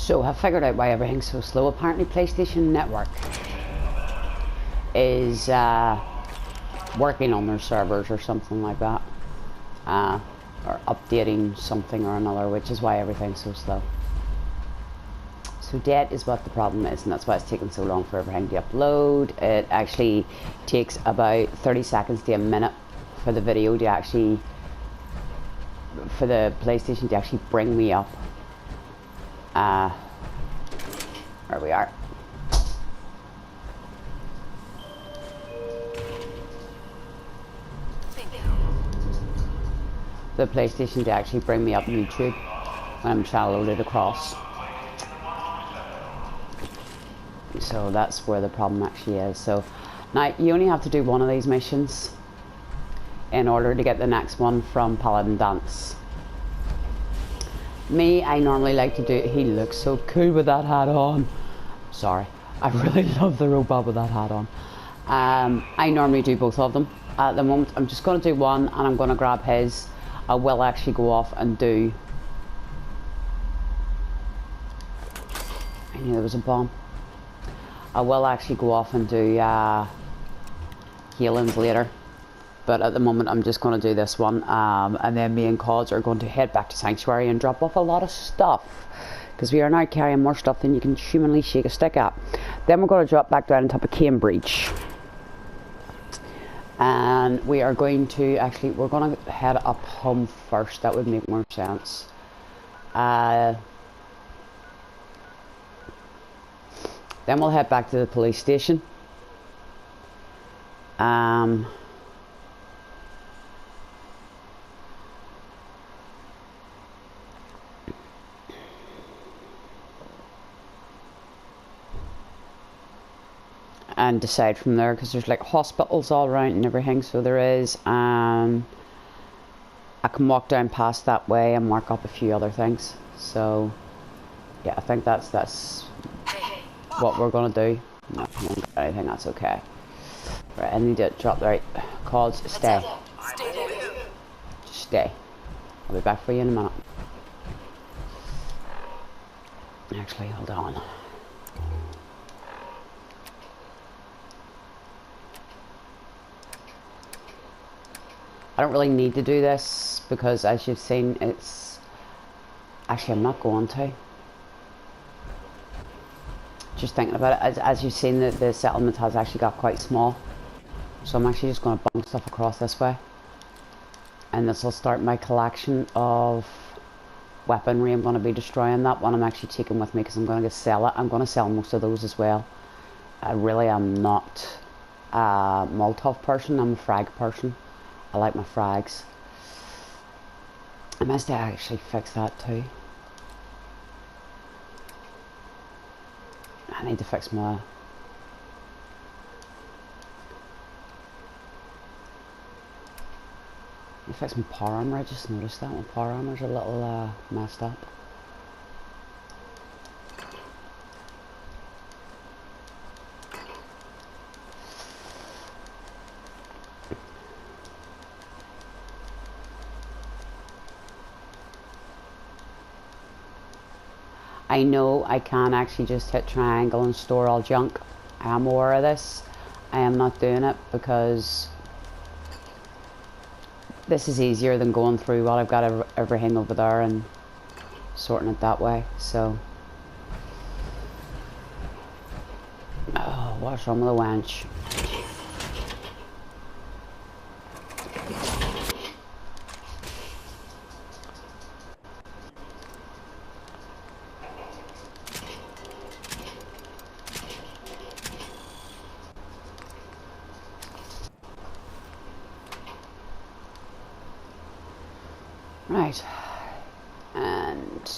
So I figured out why everything's so slow. Apparently PlayStation Network is working on their servers or something like that. Or updating something or another, which is why everything's so slow. So that is what the problem is, and that's why it's taking so long for everything to upload. It actually takes about 30 seconds to a minute for the video to actually, for the PlayStation to actually bring me up. There we are. The PlayStation to actually bring me up YouTube when I'm trying to load it across. So that's where the problem actually is. So now you only have to do one of these missions in order to get the next one from Paladin Dance. Me, I normally like to do, he looks so cool with that hat on. Sorry, I really love the robot with that hat on. I normally do both of them. At the moment I'm just going to do one, and I'm going to grab his. I will actually go off and do, I knew there was a bomb. I will actually go off and do healings later, but at the moment I'm just going to do this one, and then me and Cods are going to head back to Sanctuary and drop off a lot of stuff, because we are now carrying more stuff than you can humanly shake a stick at. Then we're going to drop back down on top of Cambridge, and we are going to actually, we're going to head up home first. That would make more sense. Then we'll head back to the police station. And decide from there, because there's like hospitals all around and everything. So there is, I can walk down past that way and mark up a few other things. So yeah, I think that's what we're gonna do. No, I won't get anything, that's okay. Right, I need to drop the right calls. Stay. Just stay. I'll be back for you in a minute. Actually, hold on. I don't really need to do this, because as you've seen, it's... Actually, I'm not going to. Just thinking about it, as you've seen, the settlement has actually got quite small. So I'm actually just going to bump stuff across this way. And this will start my collection of weaponry I'm going to be destroying. That one I'm actually taking with me, because I'm going to sell it. I'm going to sell most of those as well. I really am not a Molotov person, I'm a frag person. I like my frags. I must actually fix that too. I need to fix my... I fix my power armor. I just noticed that my power armor's a little messed up. I know I can actually just hit triangle and store all junk. I am aware of this. I am not doing it because this is easier than going through what I've got everything over there and sorting it that way. So, oh, what's wrong with the wench? Right, and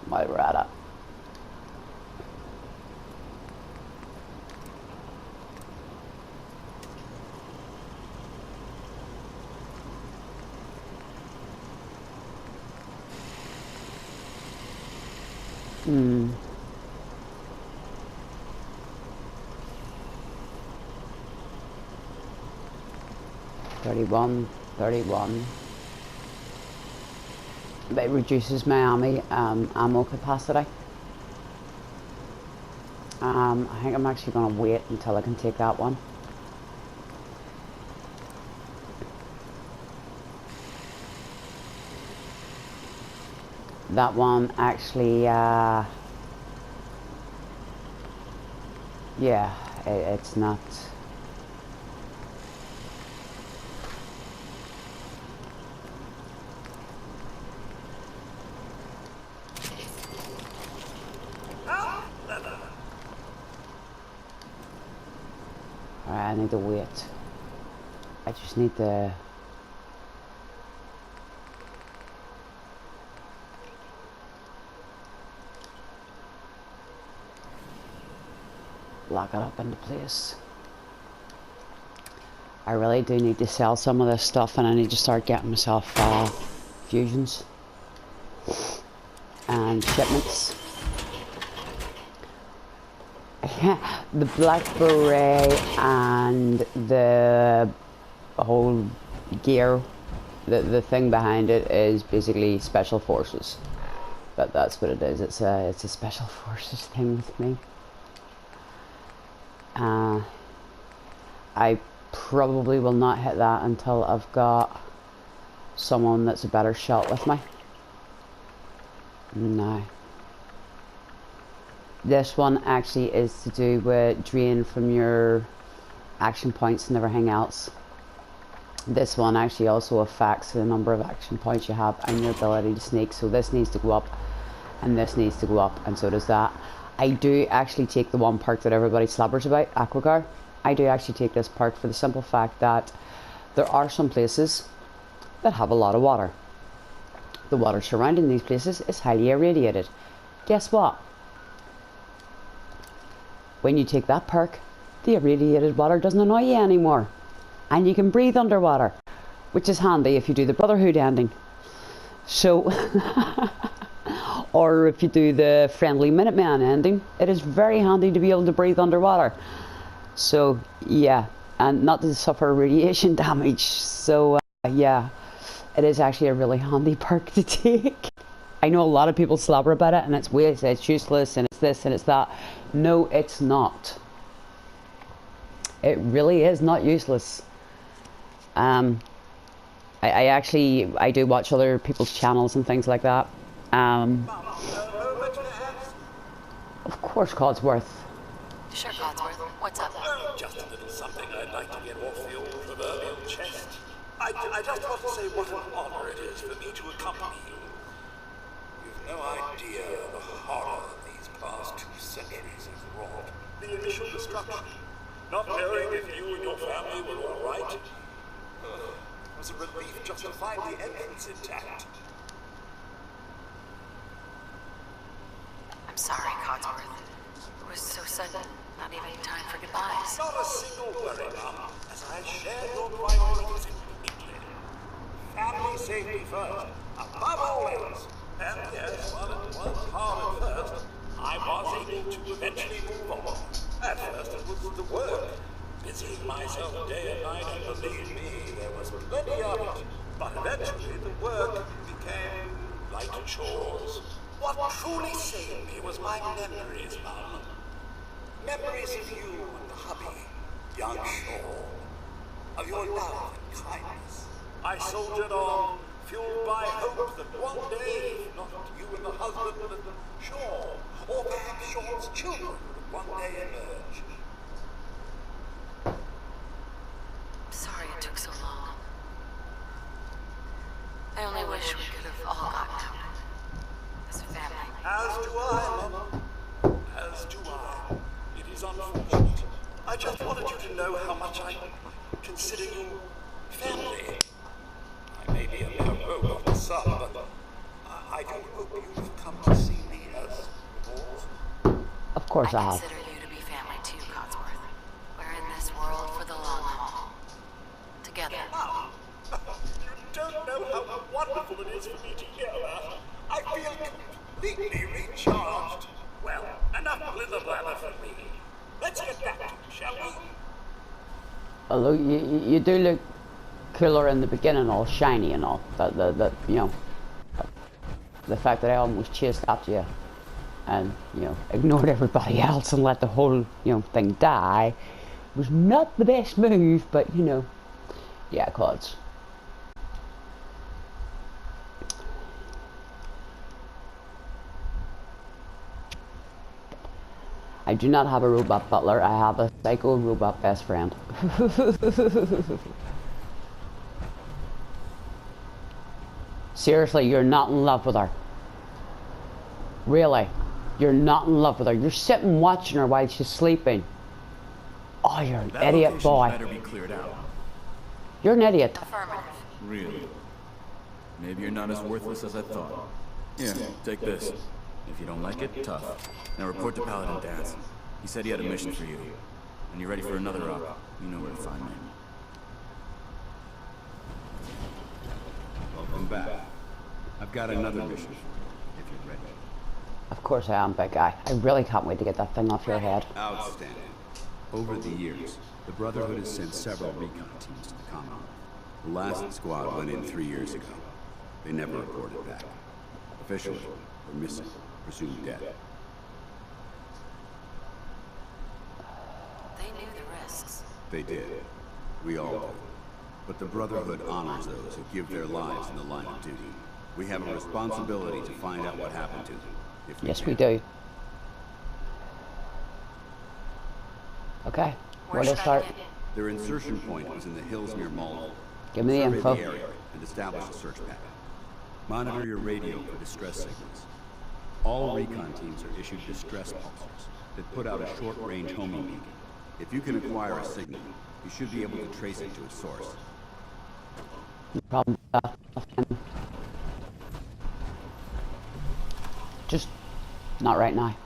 while we're at it, Hmm. 31, 31. But it reduces my ammo capacity. I think I'm actually going to wait until I can take that one. That one actually, yeah, it's not. Alright, I need to wait. I just need to. Lock it up into place. I really do need to sell some of this stuff, and I need to start getting myself fusions and shipments. The black beret and the whole gear, the thing behind it is basically special forces. But that's what it is. It's a special forces thing with me. I probably will not hit that until I've got someone that's a better shot with me. No. This one actually is to do with drain from your action points and everything else. This one actually also affects the number of action points you have and your ability to sneak. So this needs to go up and this needs to go up, and so does that. I do actually take the one perk that everybody slabbers about, Aquagar. I do actually take this perk for the simple fact that there are some places that have a lot of water. The water surrounding these places is highly irradiated. Guess what? When you take that perk, the irradiated water doesn't annoy you anymore. And you can breathe underwater, which is handy if you do the Brotherhood ending. So, or if you do the Friendly Minuteman ending, it is very handy to be able to breathe underwater. So, yeah, and not to suffer radiation damage. So, yeah, it is actually a really handy perk to take. I know a lot of people slobber about it, and it's useless, and it's this, and it's that. No, it's not. It really is not useless. I do watch other people's channels and things like that. Of course, Codsworth. Sure, Codsworth. What's up? Just a little something I'd like to get off the old proverbial chest. I just want to say what an honor it is for me to accompany you. You've no idea the horror these past 2 centuries have wrought. The initial destruction. Not knowing if you and your family were all right. It was a relief just to find the entrance intact. I'm sorry, Codsworth. It was so sudden. Not even time for goodbyes. Not a single worry, Mum, as I share your priorities completely. Family safety first, above all else. And yes, while it was hard at first, I was able to eventually move on. At first it was the work, busying myself day and night, and believe me, there was plenty of it. But eventually the work became light chores. What truly saved me was my memories, Mum. Memories of you and the hubby, young Shaw, of your love and kindness. I soldiered on, fueled by hope that one day, if not you and the husband, but Shaw, or perhaps Shaw's children, would one day emerge. Sorry it took so long. I only wish we could have all gotten out. As a family. As do I, Mum. As do I. It is unfortunate. I just wanted you to know how much I consider you family. I may be a mere robot son, but I do hope you've come to see me as yours. Of course I I have. consider you to be family too, Codsworth. We're in this world for the long haul. Together. Mum, you don't know how wonderful it is for me to hear that. I feel completely recharged. Well, enough blither-blather for me. Let's get back to it, shall we? Although you do look cooler in the beginning, all shiny and all. That you know. the fact that I almost chased after you and, you know, ignored everybody else and let the whole, you know, thing die was not the best move, but, you know, yeah, cause I do not have a robot butler, I have a psycho robot best friend. Seriously, you're not in love with her. Really, you're not in love with her. You're sitting watching her while she's sleeping. Oh, you're an idiot, boy. Better be cleared out. You're an idiot. Affirmative. Really? Maybe you're not as worthless as I thought. Here, take this. If you don't like it, tough. Now report to Paladin Danson. He said he had a mission for you. When you're ready for another op, you know where to find me. Welcome back. I've got another mission if you're ready. Of course I am, big guy. I really can't wait to get that thing off your head. Outstanding. Over the years, the Brotherhood has sent several recon teams to the Commonwealth. The last squad went in 3 years ago. They never reported back. Officially, they're missing, presumed dead. They knew the risks. They did. We all do. But the Brotherhood honors those who give their lives in the line of duty. We have a responsibility to find out what happened to them. If we Yes, can. we do. Okay, where to start? Their insertion point was in the hills near Malta. Give me the Survey info. the area and establish a search pattern. Monitor your radio for distress signals. All recon teams are issued distress pulsars that put out a short-range homing beacon. If you can acquire a signal, you should be able to trace it to its source. No problem. Just not right now.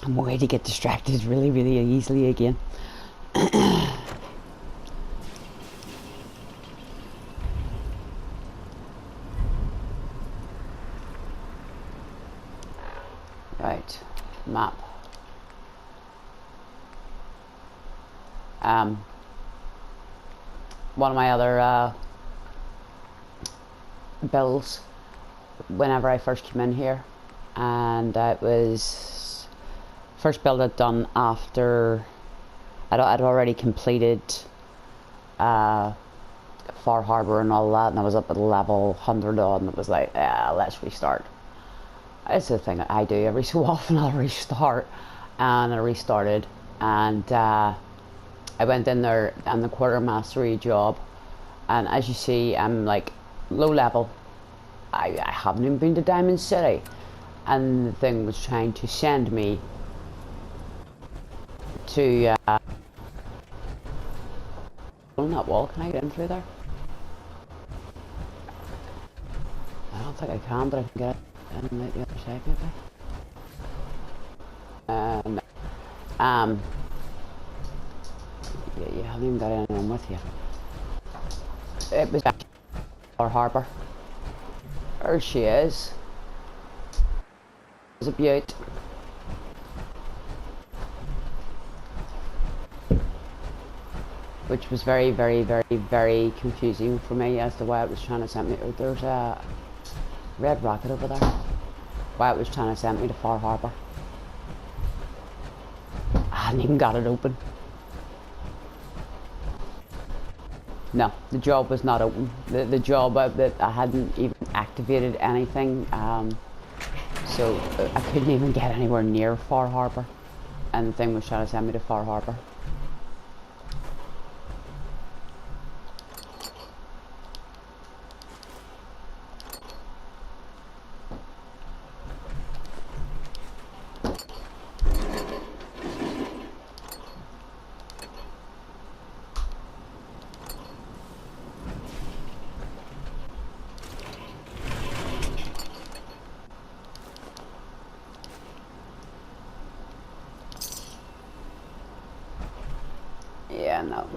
I'm way to get distracted really, really easily again. Right, map. One of my other builds whenever I first came in here, and it was first build I'd done after I'd already completed Far Harbor and all that, and I was up at level 100 odd, and it was like, let's restart. It's the thing that I do every so often. I'll restart, and I restarted, and I went in there on the quartermastery job, and as you see, I'm like low level. I haven't even been to Diamond City, and the thing was trying to send me to on that wall. Can I get in through there? I don't think I can, but I can get in like the other side maybe. Yeah, you haven't even got anyone with you. It was actually our harbour. There she is. There's a beaut. Which was very, very, very, very confusing for me as to why it was trying to send me. There's a red rocket over there. Why it was trying to send me to Far Harbor. I hadn't even got it open. No, the job was not open. The job that I hadn't even activated anything, so I couldn't even get anywhere near Far Harbor, and the thing was trying to send me to Far Harbor. Yeah, no.